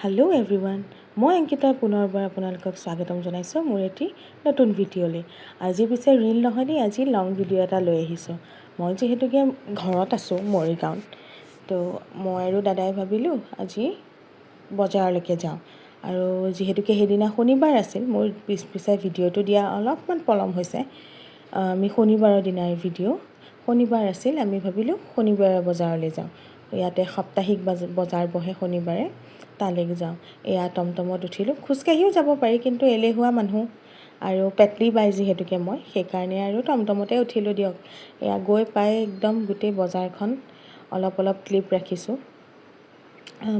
Hello' everyone, মই অংকিতা পুনৰবাৰ আপোনালোকক স্বাগতম জনাইছোঁ মোৰ এটি নতুন ভিডিঅ'লৈ। আজি পিছে ৰীল নহয় দেই, আজি লং ভিডিঅ' এটা লৈ আহিছোঁ। মই যিহেতুকে ঘৰত আছোঁ মৰিগাঁৱত, তো মই আৰু দাদাই ভাবিলোঁ আজি বজাৰলৈকে যাওঁ। আৰু যিহেতুকে সেইদিনা শনিবাৰ আছিল, মোৰ পিছে ভিডিঅ'টো দিয়া অলপমান পলম হৈছে। আমি শনিবাৰৰ দিনাৰ ভিডিঅ', শনিবাৰ আছিল, আমি ভাবিলোঁ শনিবাৰে বজাৰলৈ যাওঁ। ইয়াতে সাপ্তাহিক বজাৰ বহে শনিবাৰে, তালৈ যাওঁ। এয়া টমটমত উঠিলোঁ, খোজকাঢ়িও যাব পাৰি কিন্তু এলেহুৱা মানুহ আৰু পেটলি বাই যিহেতুকে মই, সেইকাৰণে আৰু টমটমতে উঠিলোঁ দিয়ক। এয়া গৈ পাই একদম গোটেই বজাৰখন অলপ ক্লিপ ৰাখিছোঁ।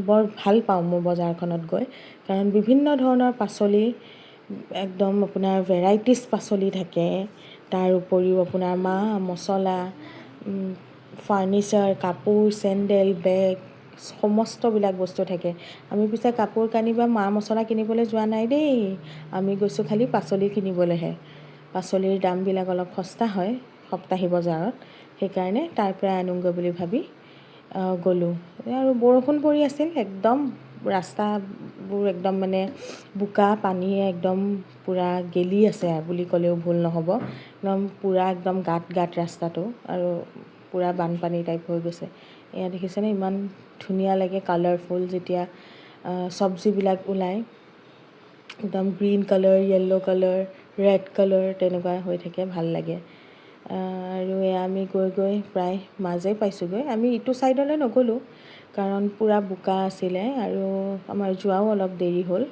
বৰ ভাল পাওঁ মোৰ বজাৰখনত গৈ, কাৰণ বিভিন্ন ধৰণৰ পাচলি, একদম আপোনাৰ ভেৰাইটিজ পাচলি থাকে। তাৰ উপৰিও আপোনাৰ মাহ মছলা, ফাৰ্ণিচাৰ, কাপোৰ, চেণ্ডেল, বেগ, সমস্তবিলাক বস্তু থাকে। আমি পিছে কাপোৰ কানি বা মা মছলা কিনিবলৈ যোৱা নাই দেই, আমি গৈছোঁ খালি পাচলি কিনিবলৈহে। পাচলিৰ দামবিলাক অলপ সস্তা হয় সপ্তাহী বজাৰত, সেইকাৰণে তাৰ পৰাই আনোগৈ বুলি ভাবি গ'লোঁ। আৰু বৰষুণ পৰি আছিল, একদম ৰাস্তাবোৰ একদম মানে বোকা পানীয়ে একদম পূৰা গেলি আছে বুলি ক'লেও ভুল নহ'ব। একদম পূৰা একদম গাঁত ৰাস্তাটো, আৰু পূৰা বানপানী টাইপ হৈ গৈছে। এয়া দেখিছেনে, ইমান ধুনীয়া লাগে কালাৰফুল যেতিয়া চব্জিবিলাক ওলায়, একদম green colour, yellow' colour, red colour তেনেকুৱা হৈ থাকে, ভাল লাগে। আৰু এয়া আমি গৈ প্ৰায় মাজেই পাইছোঁগৈ। আমি ইটো ছাইডলৈ নগ'লোঁ কাৰণ পূৰা বোকা আছিলে আৰু আমাৰ যোৱাও অলপ দেৰি হ'ল।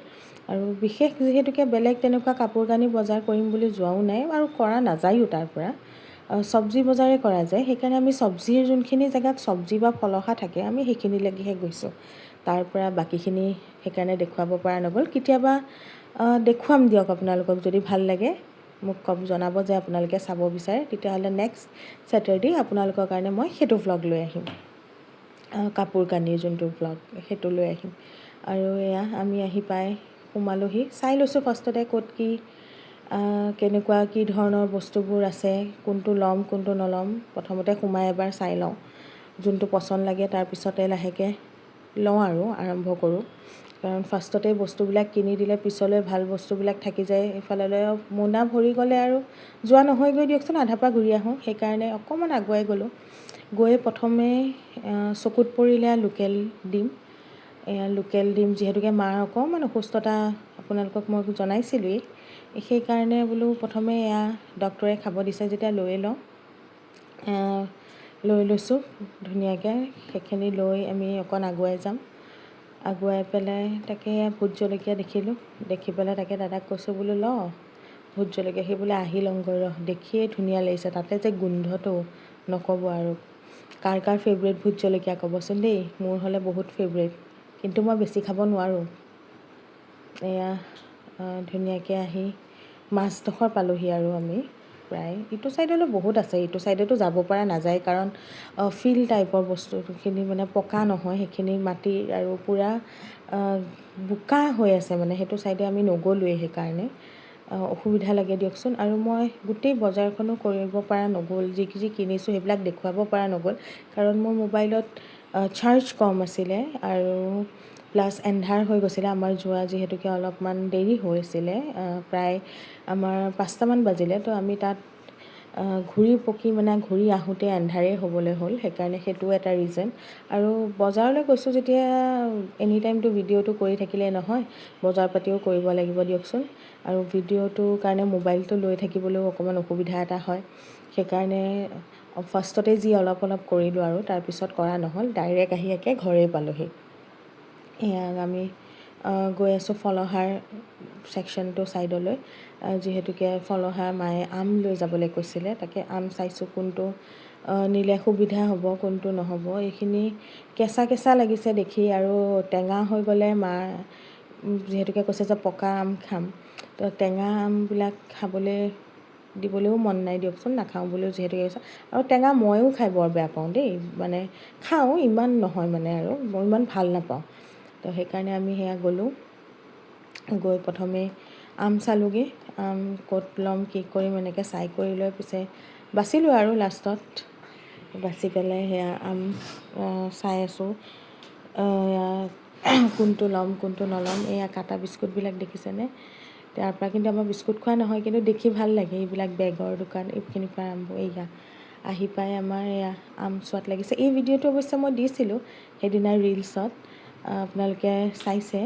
আৰু বিশেষ যিহেতুকে বেলেগ তেনেকুৱা কাপোৰ কানি বজাৰ কৰিম বুলি যোৱাও নাই আৰু কৰা নাযায়ো। তাৰ পৰা চব্জি বজাৰে কৰা যায়, সেইকাৰণে আমি চব্জিৰ যোনখিনি জেগাত চব্জি বা ফলহা থাকে আমি সেইখিনিলৈকেহে গৈছোঁ। তাৰ পৰা বাকীখিনি সেইকাৰণে দেখুৱাব পৰা নগ'ল। কেতিয়াবা দেখুৱাম দিয়ক আপোনালোকক, যদি ভাল লাগে মোক জনাব যে আপোনালোকে চাব বিচাৰে, তেতিয়াহ'লে নেক্সট ছেটাৰডে আপোনালোকৰ কাৰণে মই সেইটো ভ্লগ লৈ আহিম, কাপোৰ কানিৰ যোনটো ভ্লগ সেইটো লৈ আহিম। আৰু এয়া আমি আহি পাই সোমালোহি, চাই লৈছোঁ ফাৰ্ষ্টতে ক'ত কি কেনেকুৱা কি ধৰণৰ বস্তুবোৰ আছে, কোনটো ল'ম কোনটো নল'ম। প্ৰথমতে সোমাই এবাৰ চাই লওঁ, যোনটো পচন্দ লাগে তাৰপিছতে লাহেকৈ লওঁ আৰু আৰম্ভ কৰোঁ। কাৰণ ফাৰ্ষ্টতেই বস্তুবিলাক কিনি দিলে পিছলৈ ভাল বস্তুবিলাক থাকি যায়, এইফাললৈ মোনা ভৰি গ'লে আৰু যোৱা নহয়গৈ দিয়কচোন, আধাৰ পৰা ঘূৰি আহোঁ। সেইকাৰণে অকণমান আগুৱাই গ'লোঁ। গৈ প্ৰথমে চকুত পৰিলে লোকেল ডিম। লোকেল ডিম যিহেতুকে মাৰ অকণমান অসুস্থতা আপোনালোকক মই জনাইছিলোঁৱেই, সেইকাৰণে বোলো প্ৰথমে এয়া ডক্টৰে খাব দিছে যেতিয়া লৈয়ে লওঁ। লৈ লৈছোঁ ধুনীয়াকৈ, সেইখিনি লৈ আমি অকণ আগুৱাই যাম। আগুৱাই পেলাই তাকে ভোট জলকীয়া দেখিলোঁ, দেখি পেলাই তাকে দাদাক কৈছোঁ বোলো ল ভোট জলকীয়া। সেই বোলে আহি লওঁগৈ ৰহ, দেখিয়ে ধুনীয়া লাগিছে, তাতে যে গোন্ধটো নক'ব আৰু। কাৰ কাৰ ফেভৰেট ভোট জলকীয়া ক'বচোন দেই, মোৰ হ'লে বহুত ফেভৰেট, কিন্তু মই বেছি খাব নোৱাৰোঁ। এয়া ধুনীয়াকৈ আহি মাজডোখৰ পালোঁহি আৰু আমি প্ৰায়। ইটো ছাইডলৈ বহুত আছে, ইটো ছাইডতো যাব পৰা নাযায় কাৰণ ফিল্ড টাইপৰ বস্তুখিনি মানে পকা নহয়, সেইখিনি মাটিৰ আৰু পূৰা বোকা হৈ আছে, মানে সেইটো ছাইডে আমি নগ'লোৱেই, সেইকাৰণে অসুবিধা লাগে দিয়কচোন। আৰু মই গোটেই বজাৰখনো কৰিব পৰা নগ'ল, যি কিনিছোঁ সেইবিলাক দেখুৱাব পৰা নগ'ল, কাৰণ মোৰ মোবাইলত চাৰ্জ কম আছিলে আৰু প্লাছ এন্ধাৰ হৈ গৈছিলে। আমাৰ যোৱা যিহেতুকে অলপমান দেৰি হৈছিলে, প্ৰায় আমাৰ 5টামান বাজিলে, তো আমি তাত ঘূৰি আহোঁতে এন্ধাৰেই হ'বলৈ হ'ল, সেইকাৰণে সেইটোও এটা ৰিজন। আৰু বজাৰলৈ গৈছোঁ যেতিয়া এনি টাইমটো ভিডিঅ'টো কৰি থাকিলে নহয়, বজাৰ পাতিও কৰিব লাগিব দিয়কচোন। আৰু ভিডিঅ'টোৰ কাৰণে মোবাইলটো লৈ থাকিবলৈও অকণমান অসুবিধা এটা হয়, সেইকাৰণে ফাৰ্ষ্টতে যি অলপ কৰিলোঁ আৰু তাৰপিছত কৰা নহ'ল, ডাইৰেক্ট আহি একে ঘৰেই পালোঁহি। এয়া আমি গৈ আছোঁ ফলহাৰ ছেকশ্যনটো ছাইডলৈ, যিহেতুকে ফলহাৰ মায়ে আম লৈ যাবলৈ কৈছিলে, তাকে আম চাইছোঁ কোনটো নিলে সুবিধা হ'ব কোনটো নহ'ব। এইখিনি কেঁচা লাগিছে দেখি, আৰু টেঙা হৈ গ'লে মা যিহেতুকে কৈছে যে পকা আম খাম, তো টেঙা আমবিলাক খাবলৈ দিবলৈও মন নাই দিয়কচোন, নাখাওঁ বুলিও যিহেতুকে কৈছে। আৰু টেঙা ময়ো খাই বৰ বেয়া পাওঁ দেই, মানে খাওঁ ইমান নহয় মানে, আৰু মই ইমান ভাল নাপাওঁ। তো সেইকাৰণে আমি সেয়া গ'লোঁ, গৈ প্ৰথমে আম চালোঁগৈ, আম ক'ত ল'ম কি কৰিম এনেকৈ চাই কৰি লৈ পিছে বাচিলোঁ আৰু লাষ্টত বাচি পেলাই সেয়া আম চাই আছোঁ। কোনটো ল'ম কোনটো নল'ম। এয়া কাটা বিস্কুটবিলাক দেখিছেনে? তাৰ পৰা কিন্তু আমাৰ বিস্কুট খোৱা নহয়, কিন্তু দেখি ভাল লাগে এইবিলাক বেগৰ দোকান এইখিনিৰ পৰা আৰম্ভ। এইয়া আহি পাই আমাৰ এয়া আম চোৱাত লাগিছে। এই ভিডিঅ'টো অৱশ্যে মই দিছিলোঁ সেইদিনা ৰিলছত, আপোনালোকে চাইছে।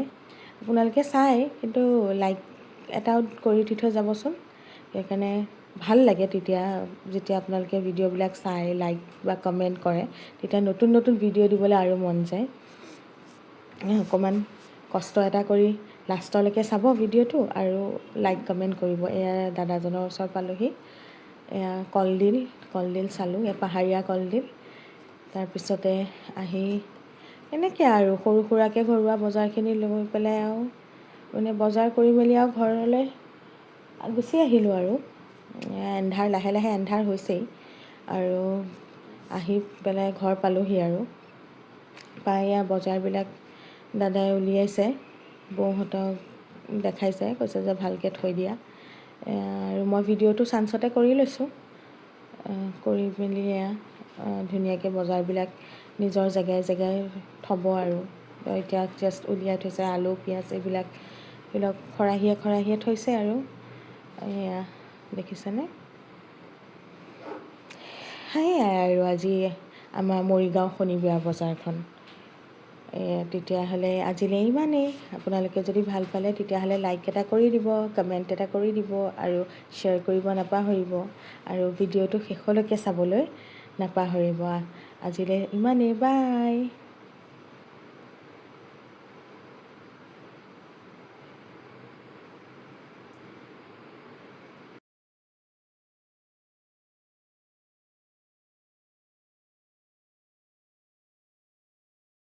আপোনালোকে চাই কিন্তু লাইক এটাও কৰি দি থৈ যাবচোন। সেইকাৰণে ভাল লাগে তেতিয়া, যেতিয়া আপোনালোকে ভিডিঅ'বিলাক চাই লাইক বা কমেণ্ট কৰে, তেতিয়া নতুন নতুন ভিডিঅ' দিবলৈ আৰু মন যায়। অকণমান কষ্ট এটা কৰি লাষ্টলৈকে চাব ভিডিঅ'টো আৰু লাইক কমেণ্ট কৰিব। এয়া দাদাজনৰ ওচৰ পালোহি। এয়া কলডিল চালোঁ, এয়া পাহাৰীয়া কলডিল। তাৰপিছতে আহি এনেকৈ আৰু সৰু সুৰাকৈ ঘৰুৱা বজাৰখিনি লৈ পেলাই আৰু মানে বজাৰ কৰি মেলি আৰু ঘৰলৈ গুচি আহিলোঁ আৰু। লাহে লাহে এন্ধাৰ হৈছেই আৰু আহি পেলাই ঘৰ পালোহি আৰু। পাই এয়া বজাৰবিলাক দাদাই উলিয়াইছে, বৌহঁতক দেখাইছে, কৈছে যে ভালকৈ থৈ দিয়া। আৰু মই ভিডিঅ'টো চাঞ্চতে কৰি লৈছোঁ। কৰি মেলি এয়া ধুনীয়াকৈ বজাৰবিলাক নিজৰ জেগাই জেগাই থ'ব আৰু। এতিয়া জাষ্ট উলিয়াই থৈছে আলু পিঁয়াজ এইবিলাক খৰাহীয়ে খৰাহীয়ে থৈছে আৰু। এয়া দেখিছেনে? সেয়াই আৰু আজি আমাৰ মৰিগাঁও শনিবৰীয়া বজাৰখন। তেতিয়াহ'লে আজিলৈ ইমানেই। আপোনালোকে যদি ভাল পালে তেতিয়াহ'লে লাইক এটা কৰি দিব, কমেণ্ট এটা কৰি দিব আৰু শ্বেয়াৰ কৰিব নাপাহৰিব। আৰু ভিডিঅ'টো শেষলৈকে চাবলৈ নাপাহৰিব। আজিলৈ ইমানেই, বাই।